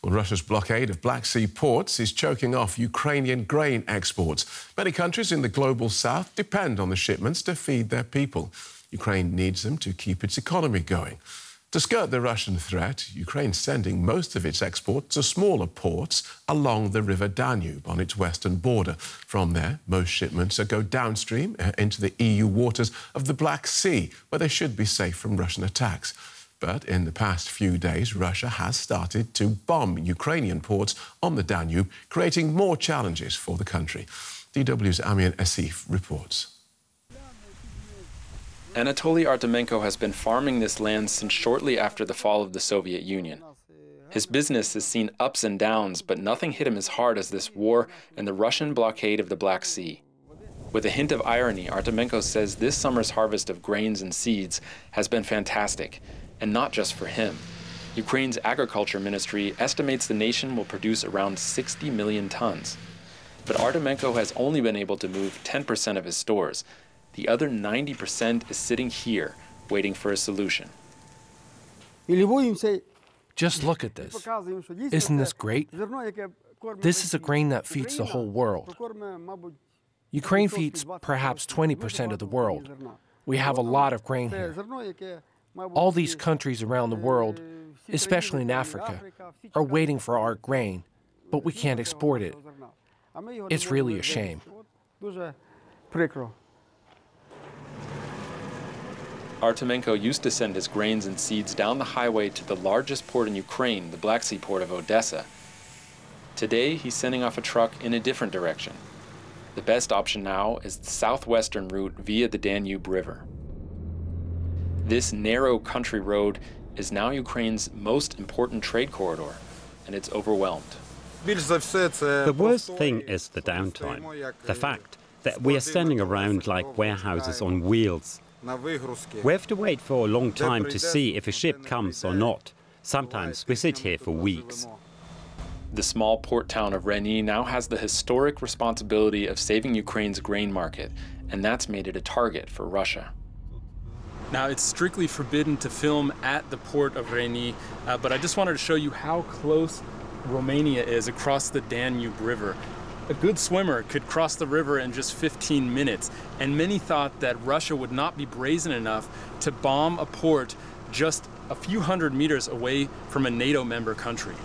Well, Russia's blockade of Black Sea ports is choking off Ukrainian grain exports. Many countries in the global south depend on the shipments to feed their people. Ukraine needs them to keep its economy going. To skirt the Russian threat, Ukraine's sending most of its exports to smaller ports along the River Danube on its western border. From there, most shipments go downstream into the EU waters of the Black Sea, where they should be safe from Russian attacks. But in the past few days, Russia has started to bomb Ukrainian ports on the Danube, creating more challenges for the country. DW's Amien Eessif reports. Anatoly Artemenko has been farming this land since shortly after the fall of the Soviet Union. His business has seen ups and downs, but nothing hit him as hard as this war and the Russian blockade of the Black Sea. With a hint of irony, Artemenko says this summer's harvest of grains and seeds has been fantastic, and not just for him. Ukraine's agriculture ministry estimates the nation will produce around 60 million tons. But Artemenko has only been able to move 10% of his stores. The other 90% is sitting here, waiting for a solution. Just look at this. Isn't this great? This is a grain that feeds the whole world. Ukraine feeds perhaps 20% of the world. We have a lot of grain here. All these countries around the world, especially in Africa, are waiting for our grain, but we can't export it. It's really a shame. Artemenko used to send his grains and seeds down the highway to the largest port in Ukraine, the Black Sea port of Odessa. Today, he's sending off a truck in a different direction. The best option now is the southwestern route via the Danube River. This narrow country road is now Ukraine's most important trade corridor, and it's overwhelmed. The worst thing is the downtime, the fact that we are standing around like warehouses on wheels. We have to wait for a long time to see if a ship comes or not. Sometimes we sit here for weeks. The small port town of Reni now has the historic responsibility of saving Ukraine's grain market, and that's made it a target for Russia. Now, it's strictly forbidden to film at the port of Reni, but I just wanted to show you how close Romania is across the Danube River. A good swimmer could cross the river in just 15 minutes, and many thought that Russia would not be brazen enough to bomb a port just a few hundred meters away from a NATO member country.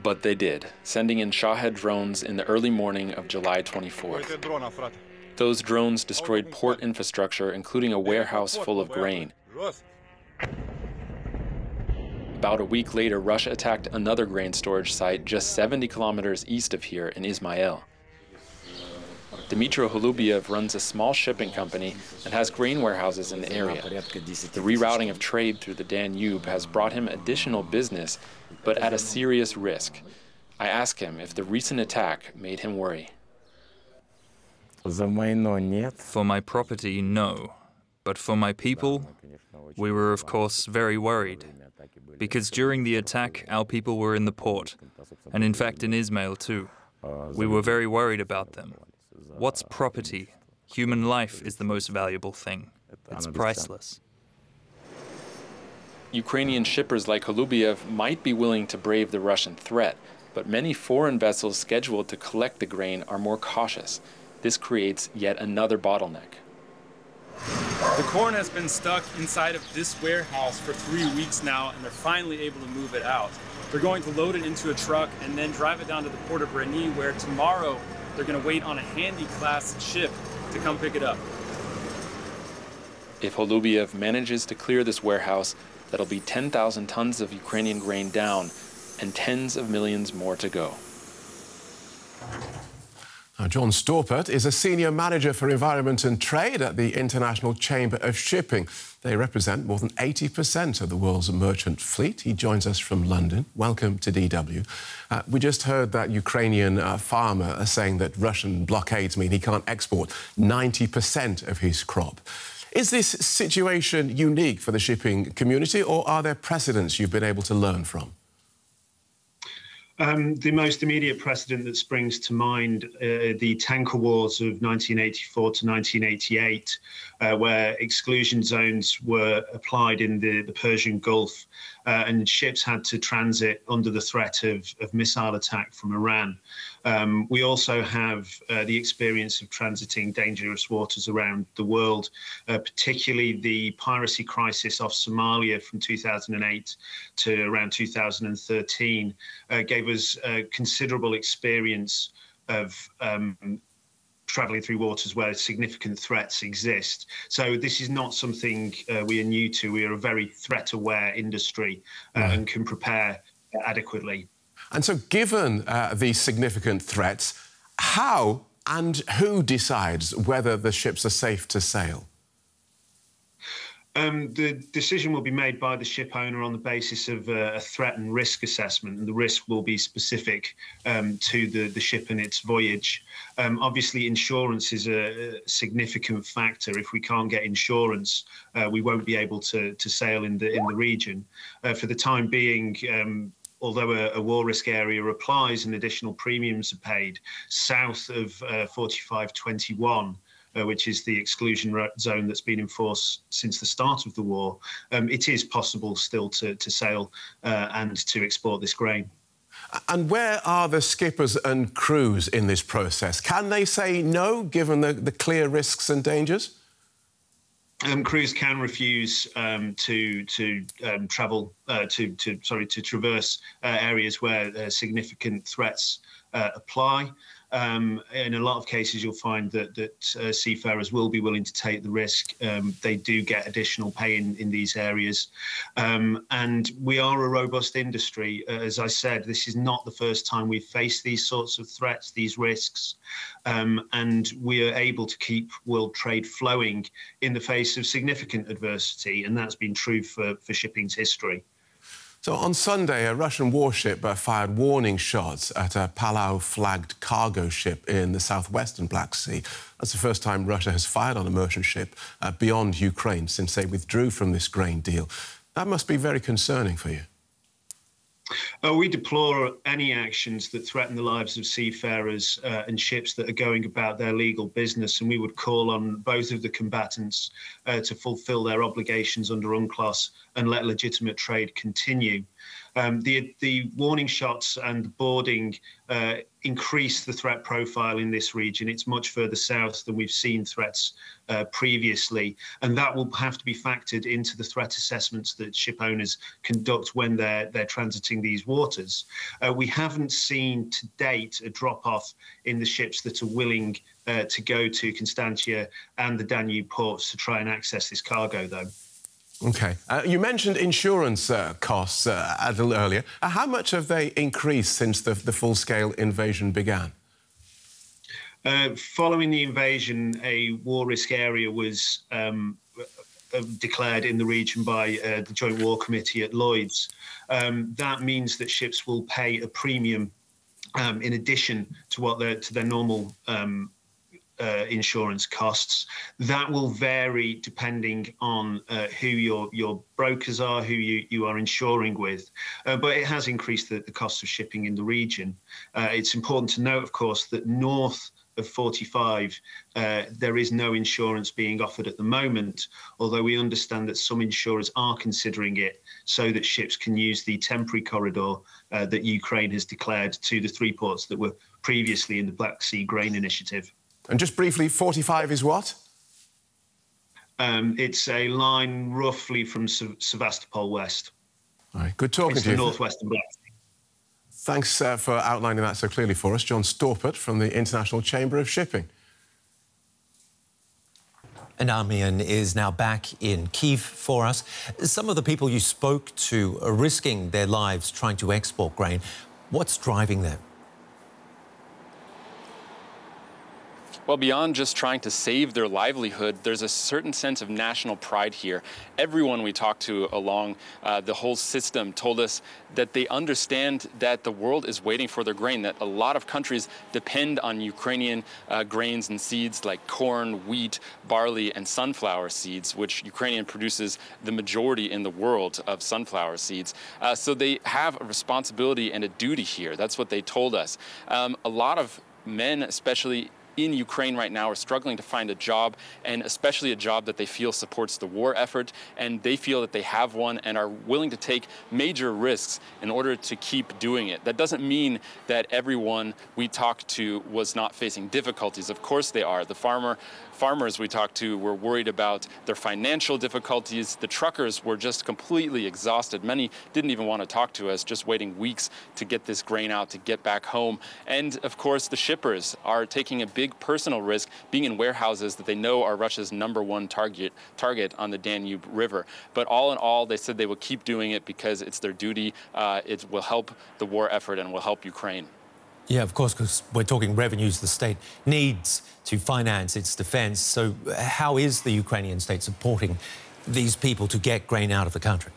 But they did, sending in Shahed drones in the early morning of July 24th. Those drones destroyed port infrastructure, including a warehouse full of grain. About a week later, Russia attacked another grain storage site just 70 kilometers east of here in Izmail. Dmitry Holubiev runs a small shipping company and has grain warehouses in the area. The rerouting of trade through the Danube has brought him additional business, but at a serious risk. I ask him if the recent attack made him worry. For my property, no. But for my people, we were of course very worried. Because during the attack, our people were in the port, and in fact in Izmail too. We were very worried about them. What's property? Human life is the most valuable thing. It's priceless. Ukrainian shippers like Holubiev might be willing to brave the Russian threat, but many foreign vessels scheduled to collect the grain are more cautious. This creates yet another bottleneck. The corn has been stuck inside of this warehouse for 3 weeks now, and they're finally able to move it out. They're going to load it into a truck and then drive it down to the port of Reni, where tomorrow they're going to wait on a handy-class ship to come pick it up. If Holubiev manages to clear this warehouse, that'll be 10,000 tons of Ukrainian grain down and tens of millions more to go. Now, John Storpert is a senior manager for environment and trade at the International Chamber of Shipping. They represent more than 80% of the world's merchant fleet. He joins us from London. Welcome to DW. We just heard that Ukrainian farmer saying that Russian blockades mean he can't export 90% of his crop. Is this situation unique for the shipping community, or are there precedents you've been able to learn from? The most immediate precedent that springs to mind the tanker wars of 1984 to 1988, where exclusion zones were applied in the Persian Gulf, and ships had to transit under the threat of missile attack from Iran. We also have the experience of transiting dangerous waters around the world, particularly the piracy crisis off Somalia from 2008 to around 2013 gave us considerable experience of travelling through waters where significant threats exist. So this is not something we are new to. We are a very threat-aware industry and can prepare adequately. And so given these significant threats, how and who decides whether the ships are safe to sail? The decision will be made by the ship owner on the basis of a threat and risk assessment, and the risk will be specific to the ship and its voyage. Obviously, insurance is a significant factor. If we can't get insurance, we won't be able to sail in the region. For the time being, although a war risk area applies and additional premiums are paid, south of 4521, which is the exclusion zone that's been in force since the start of the war, it is possible still to sail and to export this grain. And where are the skippers and crews in this process? Can they say no, given the clear risks and dangers? Crews can refuse to traverse areas where significant threats apply. In a lot of cases, you'll find that seafarers will be willing to take the risk. They do get additional pay in these areas. And we are a robust industry. As I said, this is not the first time we've faced these sorts of threats, these risks. And we are able to keep world trade flowing in the face of significant adversity. And that's been true for shipping's history. So on Sunday, a Russian warship fired warning shots at a Palau-flagged cargo ship in the southwestern Black Sea. That's the first time Russia has fired on a merchant ship beyond Ukraine since they withdrew from this grain deal. That must be very concerning for you. We deplore any actions that threaten the lives of seafarers and ships that are going about their legal business, and we would call on both of the combatants to fulfil their obligations under UNCLOS and let legitimate trade continue. The warning shots and boarding increase the threat profile in this region. It's much further south than we've seen threats previously, and that will have to be factored into the threat assessments that ship owners conduct when they're transiting these waters. We haven't seen to date a drop-off in the ships that are willing to go to Constantia and the Danube ports to try and access this cargo, though. OK. You mentioned insurance costs a little earlier. How much have they increased since the full-scale invasion began? Following the invasion, a war risk area was declared in the region by the Joint War Committee at Lloyd's. That means that ships will pay a premium in addition to their normal insurance costs. That will vary depending on who your brokers are, who you are insuring with, but it has increased the cost of shipping in the region. It's important to note, of course, that north of 45, there is no insurance being offered at the moment, although we understand that some insurers are considering it so that ships can use the temporary corridor that Ukraine has declared to the 3 ports that were previously in the Black Sea Grain Initiative. And just briefly, 45 is what? It's a line roughly from Sevastopol west. All right, good talking to you. It's the northwestern Black Sea. Thanks for outlining that so clearly for us. John Storpert from the International Chamber of Shipping. And Amien is now back in Kyiv for us. Some of the people you spoke to are risking their lives trying to export grain. What's driving them? Well, beyond just trying to save their livelihood, there's a certain sense of national pride here. Everyone we talked to along the whole system told us that they understand that the world is waiting for their grain, that a lot of countries depend on Ukrainian grains and seeds like corn, wheat, barley, and sunflower seeds, which Ukrainian produces the majority in the world of sunflower seeds. So they have a responsibility and a duty here. That's what they told us. A lot of men, especially in Ukraine right now, are struggling to find a job, and especially a job that they feel supports the war effort, and they feel that they have one and are willing to take major risks in order to keep doing it. That doesn't mean that everyone we talked to was not facing difficulties. Of course they are. The farmers we talked to were worried about their financial difficulties. The truckers were just completely exhausted. Many didn't even want to talk to us, just waiting weeks to get this grain out, to get back home. And of course, the shippers are taking a big personal risk being in warehouses that they know are Russia's #1 target on the Danube River. But all in all, they said they will keep doing it because it's their duty. It will help the war effort and will help Ukraine. Yeah, of course, because we're talking revenues the state needs to finance its defence. So how is the Ukrainian state supporting these people to get grain out of the country?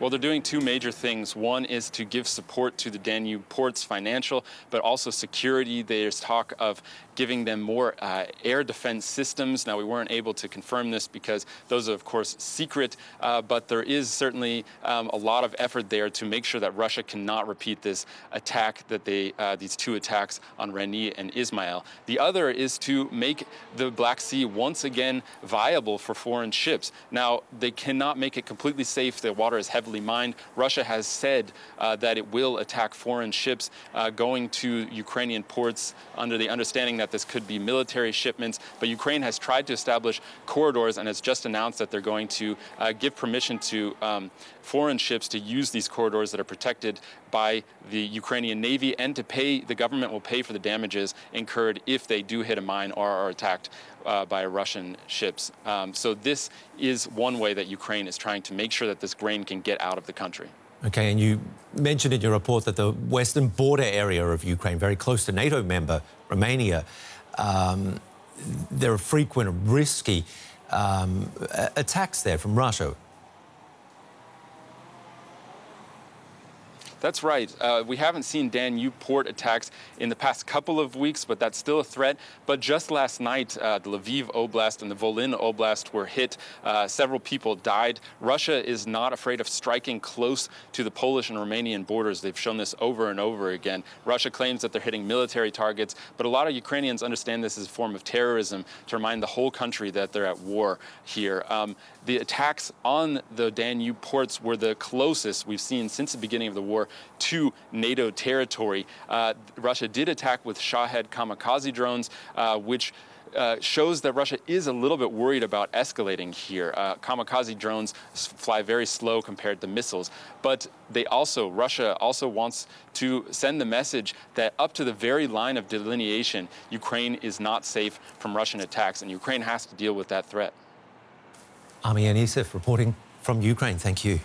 Well, they're doing two major things. One is to give support to the Danube ports, financial, but also security. There's talk of giving them more air defense systems. Now, we weren't able to confirm this because those are, of course, secret, but there is certainly a lot of effort there to make sure that Russia cannot repeat this attack, that these two attacks on Reni and Ismail. The other is to make the Black Sea once again viable for foreign ships. Now, they cannot make it completely safe. The water is heavily mined. Russia has said that it will attack foreign ships going to Ukrainian ports under the understanding that this could be military shipments. But Ukraine has tried to establish corridors and has just announced that they're going to give permission to foreign ships to use these corridors that are protected by the Ukrainian Navy, and to pay, the government will pay for the damages incurred if they do hit a mine or are attacked by Russian ships. So this is one way that Ukraine is trying to make sure that this grain can get out of the country. OK, and you mentioned in your report that the western border area of Ukraine, very close to NATO member Romania, there are frequent and risky attacks there from Russia. That's right. We haven't seen Danube port attacks in the past couple of weeks, but that's still a threat. But just last night, the Lviv Oblast and the Volyn Oblast were hit. Several people died. Russia is not afraid of striking close to the Polish and Romanian borders. They've shown this over and over again. Russia claims that they're hitting military targets, but a lot of Ukrainians understand this as a form of terrorism to remind the whole country that they're at war here. The attacks on the Danube ports were the closest we've seen since the beginning of the war to NATO territory. Russia did attack with Shahed kamikaze drones, which shows that Russia is a little bit worried about escalating here. Kamikaze drones fly very slow compared to missiles, but Russia also wants to send the message that up to the very line of delineation, Ukraine is not safe from Russian attacks, and Ukraine has to deal with that threat. Amien Eessif reporting from Ukraine. Thank you.